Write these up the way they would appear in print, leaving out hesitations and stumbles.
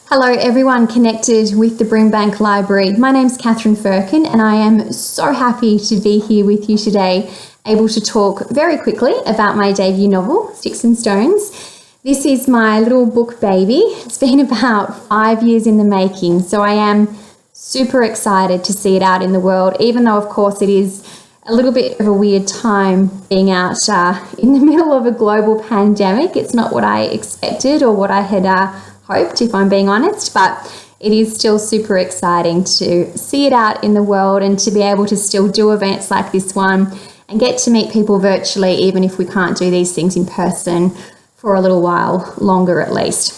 Hello everyone connected with the Brimbank Library. My name's Katherine Firkin and I am so happy to be here with you today, able to talk very quickly about my debut novel, Sticks and Stones. This is my little book baby. It's been about 5 years in the making, so I am super excited to see it out in the world, even though of course it is a little bit of a weird time being out in the middle of a global pandemic. It's not what I expected or what I had hoped, if I'm being honest, but it is still super exciting to see it out in the world and to be able to still do events like this one and get to meet people virtually, even if we can't do these things in person for a little while longer at least.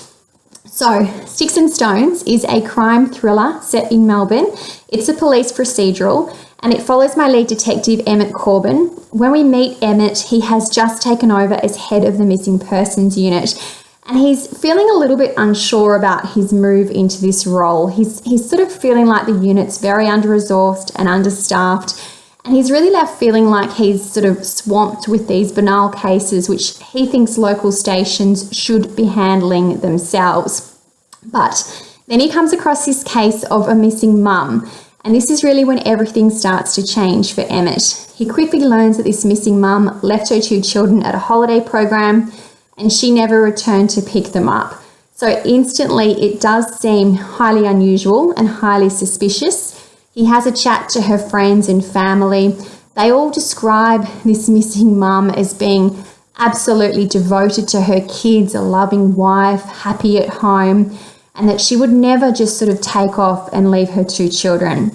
So, Sticks and Stones is a crime thriller set in Melbourne. It's a police procedural and it follows my lead detective, Emmett Corbin. When we meet Emmett, he has just taken over as head of the missing persons unit. And he's feeling a little bit unsure about his move into this role. He's sort of feeling like the unit's very under-resourced and understaffed. And he's really left feeling like he's sort of swamped with these banal cases, which he thinks local stations should be handling themselves. But then he comes across this case of a missing mum. And this is really when everything starts to change for Emmett. He quickly learns that this missing mum left her 2 children at a holiday program and she never returned to pick them up. So instantly it does seem highly unusual and highly suspicious. He has a chat to her friends and family. They all describe this missing mum as being absolutely devoted to her kids, a loving wife, happy at home, and that she would never just sort of take off and leave her 2 children.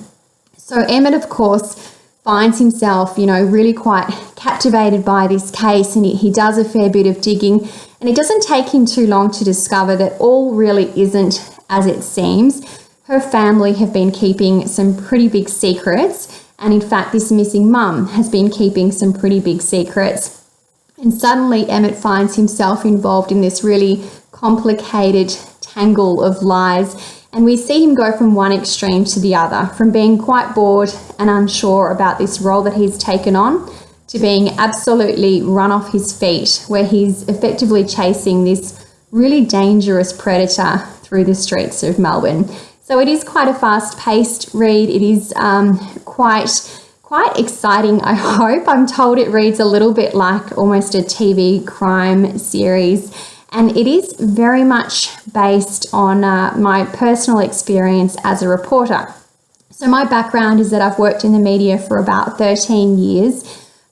So Emmett, of course, finds himself, really quite captivated by this case, and he does a fair bit of digging, and it doesn't take him too long to discover that all really isn't as it seems. Her family have been keeping some pretty big secrets, and in fact this missing mum has been keeping some pretty big secrets. And suddenly Emmett finds himself involved in this really complicated tangle of lies. And we see him go from one extreme to the other, from being quite bored and unsure about this role that he's taken on to being absolutely run off his feet, where he's effectively chasing this really dangerous predator through the streets of Melbourne. So it is quite a fast-paced read. It is quite exciting, I hope. I'm told it reads a little bit like almost a TV crime series. And it is very much based on my personal experience as a reporter. So my background is that I've worked in the media for about 13 years.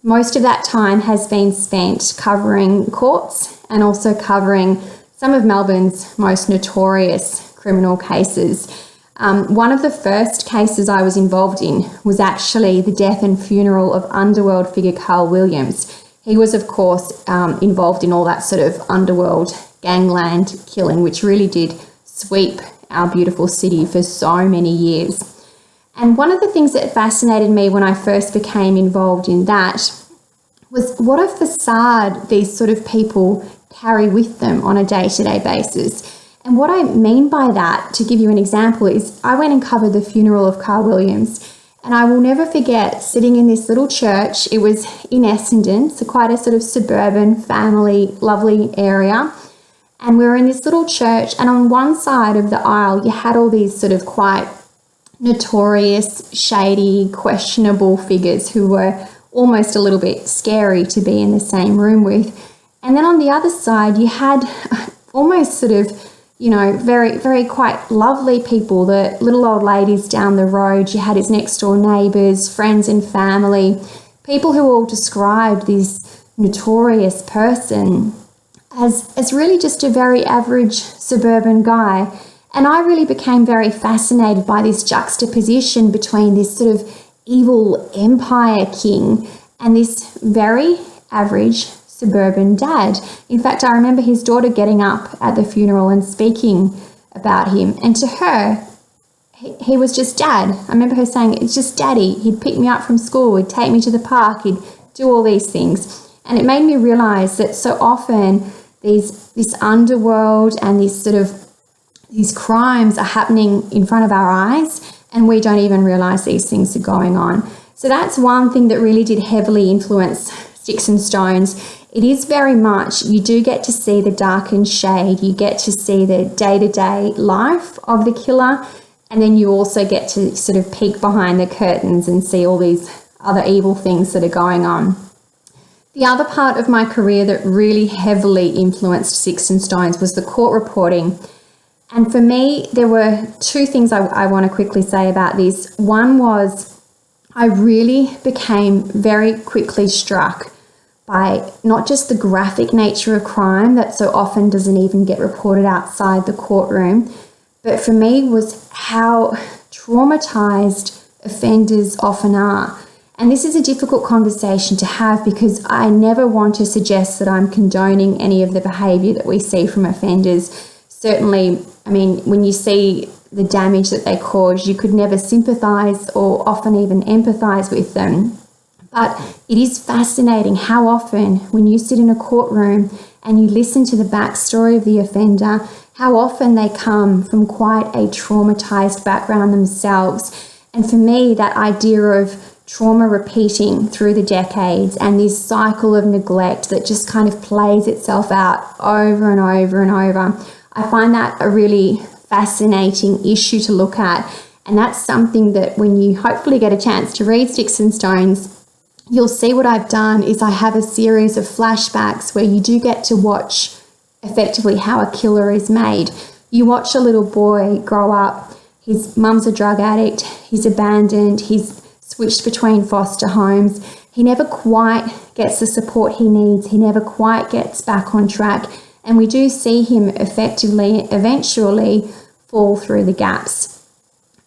Most of that time has been spent covering courts and also covering some of Melbourne's most notorious criminal cases. One of the first cases I was involved in was actually the death and funeral of underworld figure Carl Williams. He was, of course, involved in all that sort of underworld gangland killing, which really did sweep our beautiful city for so many years. And one of the things that fascinated me when I first became involved in that was what a facade these sort of people carry with them on a day-to-day basis. And what I mean by that, to give you an example, is I went and covered the funeral of Carl Williams. And I will never forget sitting in this little church. It was in Essendon, so quite a sort of suburban, family, lovely area. And we were in this little church, and on one side of the aisle, you had all these sort of quite notorious, shady, questionable figures who were almost a little bit scary to be in the same room with. And then on the other side, you had almost sort of very, very quite lovely people, the little old ladies down the road. You had his next door neighbours, friends and family, people who all described this notorious person as really just a very average suburban guy. And I really became very fascinated by this juxtaposition between this sort of evil empire king and this very average suburban dad. In fact, I remember his daughter getting up at the funeral and speaking about him. And to her, he was just dad. I remember her saying, it's just daddy. He'd pick me up from school. He'd take me to the park. He'd do all these things. And it made me realize that so often this underworld and these crimes are happening in front of our eyes, and we don't even realize these things are going on. So that's one thing that really did heavily influence Sticks and Stones. it is very much, you do get to see the darkened shade, you get to see the day-to-day life of the killer, and then you also get to sort of peek behind the curtains and see all these other evil things that are going on. The other part of my career that really heavily influenced Sticks and Stones was the court reporting. And for me, there were two things I want to quickly say about this. One was I really became very quickly struck by not just the graphic nature of crime that so often doesn't even get reported outside the courtroom, but for me was how traumatized offenders often are. And this is a difficult conversation to have because I never want to suggest that I'm condoning any of the behaviour that we see from offenders. Certainly, I mean, when you see the damage that they cause, you could never sympathise or often even empathise with them. But it is fascinating how often when you sit in a courtroom and you listen to the backstory of the offender, how often they come from quite a traumatised background themselves. And for me, that idea of trauma repeating through the decades and this cycle of neglect that just kind of plays itself out over and over and over, I find that a really fascinating issue to look at. And that's something that when you hopefully get a chance to read Sticks and Stones, you'll see what I've done is I have a series of flashbacks where you do get to watch effectively how a killer is made. You watch a little boy grow up, his mum's a drug addict, he's abandoned, he's switched between foster homes, he never quite gets the support he needs, he never quite gets back on track, and we do see him effectively, eventually fall through the gaps.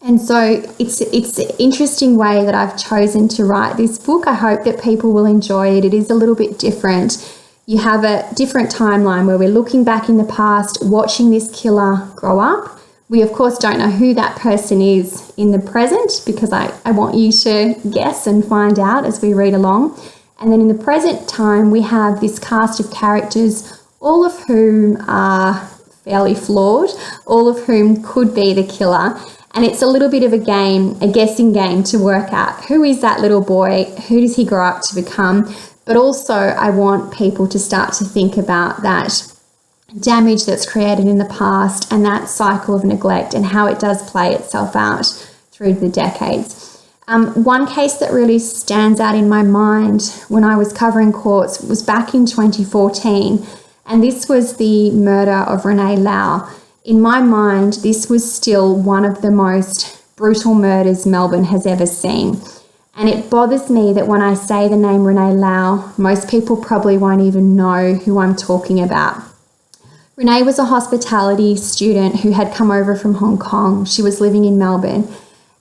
And so it's an interesting way that I've chosen to write this book. I hope that people will enjoy it. It is a little bit different. You have a different timeline where we're looking back in the past, watching this killer grow up. We, of course, don't know who that person is in the present because I want you to guess and find out as we read along. And then in the present time, we have this cast of characters, all of whom are fairly flawed, all of whom could be the killer. And it's a little bit of a game, a guessing game to work out who is that little boy, who does he grow up to become. But also I want people to start to think about that damage that's created in the past and that cycle of neglect and how it does play itself out through the decades. One case that really stands out in my mind when I was covering courts was back in 2014, and this was the murder of Renee Lau. In my mind, this was still one of the most brutal murders Melbourne has ever seen. And it bothers me that when I say the name Renee Lau, most people probably won't even know who I'm talking about. Renee was a hospitality student who had come over from Hong Kong. She was living in Melbourne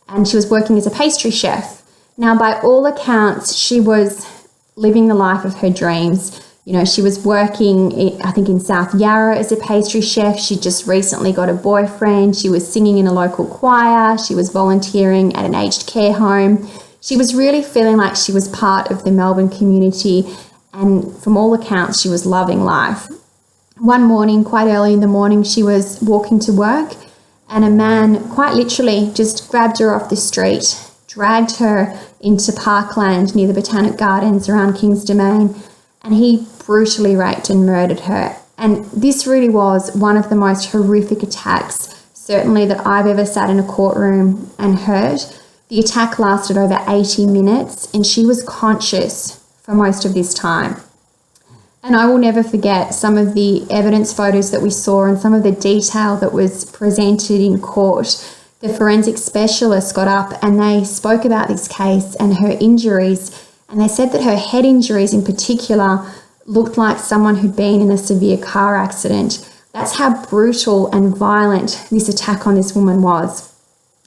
and she was working as a pastry chef. Now, by all accounts, she was living the life of her dreams. You know, she was working, I think, in South Yarra as a pastry chef. She just recently got a boyfriend. She was singing in a local choir. She was volunteering at an aged care home. She was really feeling like she was part of the Melbourne community, and from all accounts, she was loving life. One morning, quite early in the morning, she was walking to work, and a man quite literally just grabbed her off the street, dragged her into parkland near the Botanic Gardens around King's Domain, and he brutally raped and murdered her. And this really was one of the most horrific attacks, certainly that I've ever sat in a courtroom and heard. The attack lasted over 80 minutes and she was conscious for most of this time. And I will never forget some of the evidence photos that we saw and some of the detail that was presented in court. The forensic specialists got up and they spoke about this case and her injuries, and they said that her head injuries in particular looked like someone who'd been in a severe car accident. That's how brutal and violent this attack on this woman was.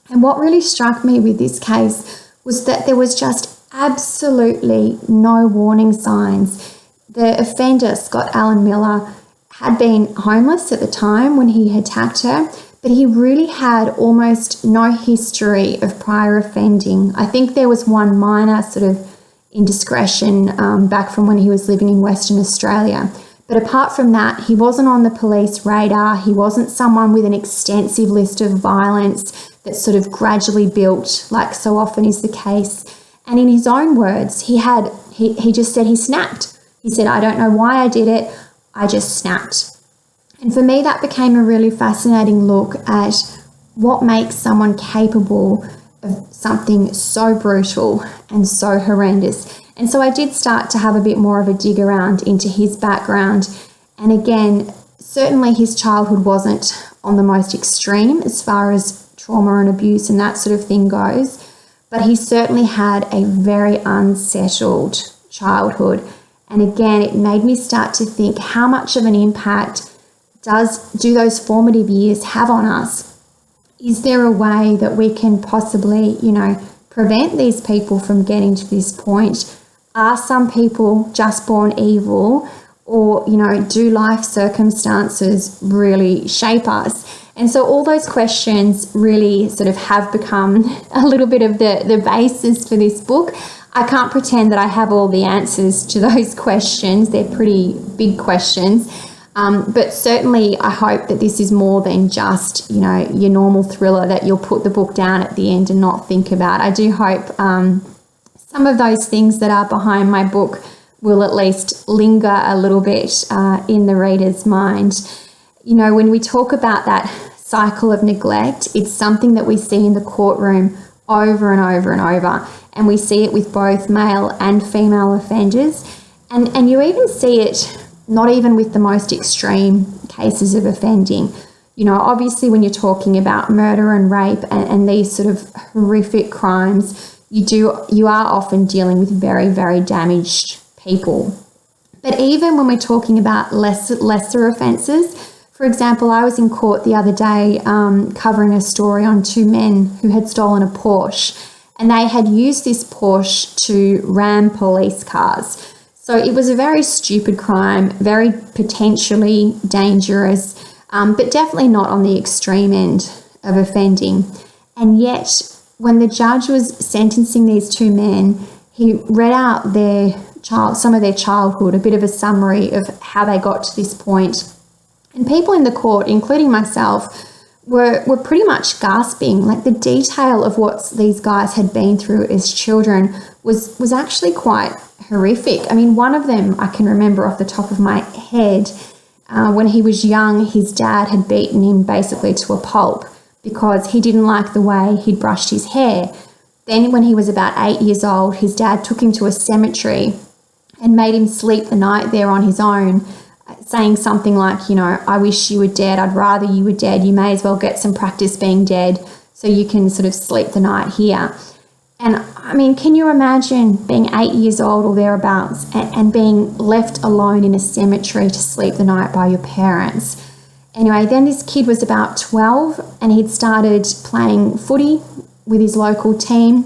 And what really struck me with this case was that there was just absolutely no warning signs. The offender, Scott Allen Miller, had been homeless at the time when he attacked her, but he really had almost no history of prior offending. I think there was one minor sort of indiscretion back from when he was living in Western Australia. But apart from that, he wasn't on the police radar. He wasn't someone with an extensive list of violence that sort of gradually built, like so often is the case. And in his own words, he just said he snapped. He said, I don't know why I did it, I just snapped. And for me, that became a really fascinating look at what makes someone capable of something so brutal and so horrendous. And so I did start to have a bit more of a dig around into his background. And again, certainly his childhood wasn't on the most extreme as far as trauma and abuse and that sort of thing goes, but he certainly had a very unsettled childhood. And again, it made me start to think, how much of an impact do those formative years have on us? Is there a way that we can possibly, prevent these people from getting to this point? Are some people just born evil, or, do life circumstances really shape us? And so all those questions really sort of have become a little bit of the basis for this book. I can't pretend that I have all the answers to those questions. They're pretty big questions. But certainly I hope that this is more than just, your normal thriller that you'll put the book down at the end and not think about. I do hope some of those things that are behind my book will at least linger a little bit in the reader's mind. When we talk about that cycle of neglect, it's something that we see in the courtroom over and over and over. And we see it with both male and female offenders. And you even see it not even with the most extreme cases of offending. Obviously when you're talking about murder and rape and these sort of horrific crimes, you are often dealing with very, very damaged people. But even when we're talking about lesser offences, for example, I was in court the other day covering a story on two men who had stolen a Porsche, and they had used this Porsche to ram police cars. So it was a very stupid crime, very potentially dangerous, but definitely not on the extreme end of offending. And yet, when the judge was sentencing these two men, he read out some of their childhood, a bit of a summary of how they got to this point. And people in the court, including myself, were pretty much gasping. Like, the detail of what these guys had been through as children was actually quite horrific. I mean, one of them I can remember off the top of my head. When he was young, his dad had beaten him basically to a pulp because he didn't like the way he'd brushed his hair. Then when he was about 8 years old, his dad took him to a cemetery and made him sleep the night there on his own, saying something like, I wish you were dead, I'd rather you were dead, you may as well get some practice being dead so you can sort of sleep the night here. And I mean, can you imagine being 8 years old or thereabouts and being left alone in a cemetery to sleep the night by your parents? Anyway, then this kid was about 12 and he'd started playing footy with his local team.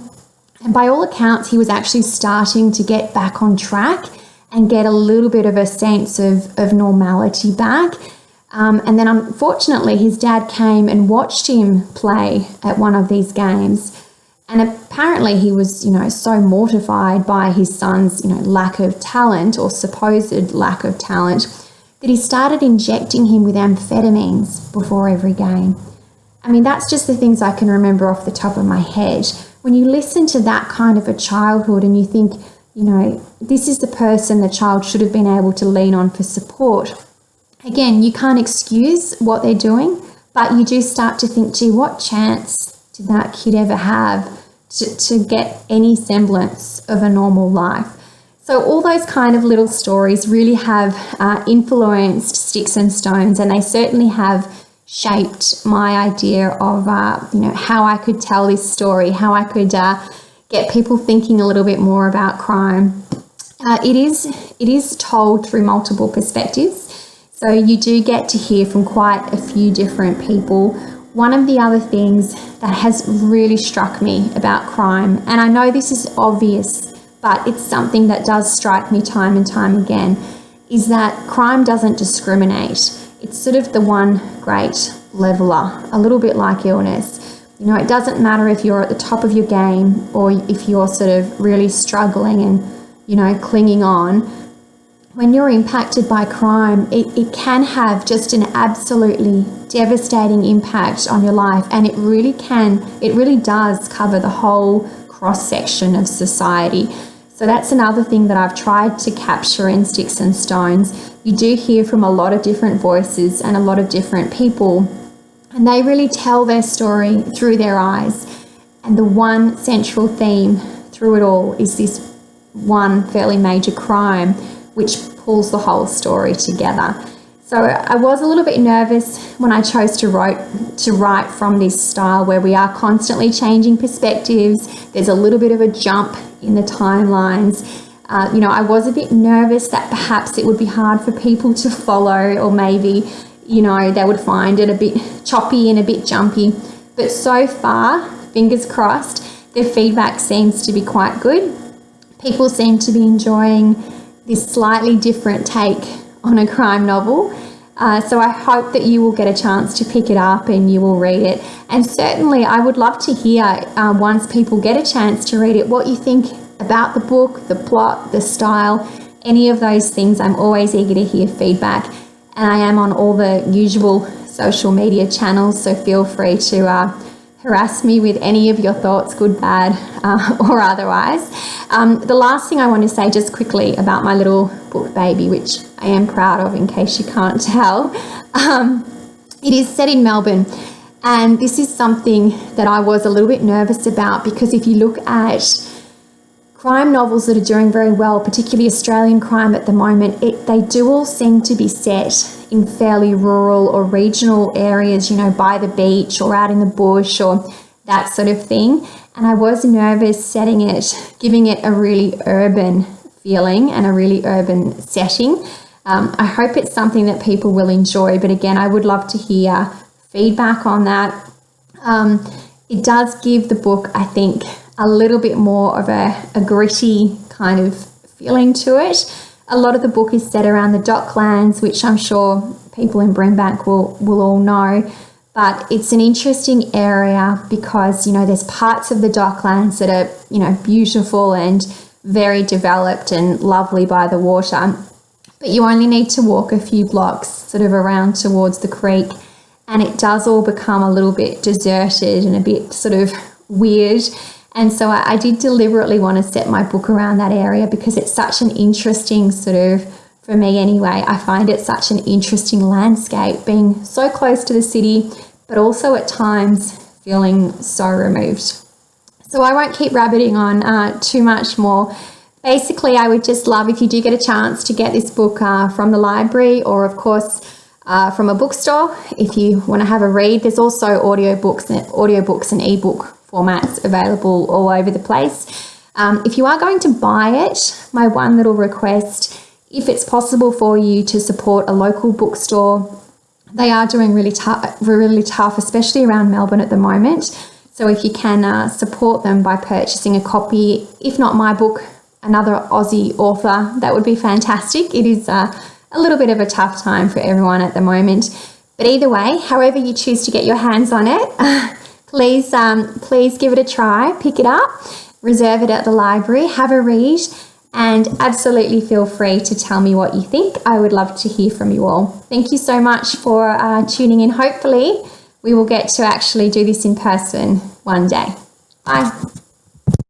And by all accounts, he was actually starting to get back on track and get a little bit of a sense of normality back. And then unfortunately, his dad came and watched him play at one of these games. And apparently he was, so mortified by his son's, lack of talent or supposed lack of talent that he started injecting him with amphetamines before every game. I mean, that's just the things I can remember off the top of my head. When you listen to that kind of a childhood and you think, this is the person the child should have been able to lean on for support. Again, you can't excuse what they're doing, but you do start to think, gee, what chance did that kid ever have to get any semblance of a normal life? So all those kind of little stories really have influenced Sticks and Stones, and they certainly have shaped my idea of, how I could tell this story, how I could get people thinking a little bit more about crime. It is told through multiple perspectives, so you do get to hear from quite a few different people. One of the other things that has really struck me about crime, and I know this is obvious, but it's something that does strike me time and time again, is that crime doesn't discriminate. It's sort of the one great leveler, a little bit like illness. It doesn't matter if you're at the top of your game or if you're sort of really struggling and, clinging on. When you're impacted by crime, it can have just an absolutely devastating impact on your life, and it really does cover the whole cross-section of society. So that's another thing that I've tried to capture in Sticks and Stones. You do hear from a lot of different voices and a lot of different people, and they really tell their story through their eyes. And the one central theme through it all is this one fairly major crime which pulls the whole story together. So I was a little bit nervous when I chose to write from this style where we are constantly changing perspectives. There's a little bit of a jump in the timelines. I was a bit nervous that perhaps it would be hard for people to follow, or maybe, they would find it a bit choppy and a bit jumpy. But so far, fingers crossed, the feedback seems to be quite good. People seem to be enjoying this slightly different take on a crime novel. So I hope that you will get a chance to pick it up and you will read it. And certainly I would love to hear, once people get a chance to read it, what you think about the book, the plot, the style, any of those things. I'm always eager to hear feedback. And I am on all the usual social media channels, so feel free to harass me with any of your thoughts, good, bad, or otherwise. The last thing I want to say just quickly about my little book baby, which I am proud of in case you can't tell. It is set in Melbourne, and this is something that I was a little bit nervous about, because if you look at crime novels that are doing very well, particularly Australian crime at the moment, they do all seem to be set in fairly rural or regional areas, by the beach or out in the bush or that sort of thing. And I was nervous giving it a really urban feeling and a really urban setting. I hope it's something that people will enjoy, but again, I would love to hear feedback on that. It does give the book, I think, a little bit more of a gritty kind of feeling to it. A lot of the book is set around the Docklands, which I'm sure people in Brimbank will all know. But it's an interesting area because, there's parts of the Docklands that are, beautiful and very developed and lovely by the water. But you only need to walk a few blocks sort of around towards the creek, and it does all become a little bit deserted and a bit sort of weird. And so I did deliberately want to set my book around that area because it's such an interesting for me anyway, I find it such an interesting landscape, being so close to the city, but also at times feeling so removed. So I won't keep rabbiting on too much more. Basically, I would just love if you do get a chance to get this book from the library, or of course from a bookstore. If you want to have a read, there's also audiobooks and ebook formats available all over the place. If you are going to buy it, my one little request, if it's possible for you to support a local bookstore, they are doing really tough, especially around Melbourne at the moment. So if you can support them by purchasing a copy, if not my book, another Aussie author, that would be fantastic. It is a little bit of a tough time for everyone at the moment. But either way, however you choose to get your hands on it, please give it a try, pick it up, reserve it at the library, have a read, and absolutely feel free to tell me what you think. I would love to hear from you all. Thank you so much for tuning in. Hopefully we will get to actually do this in person one day. Bye.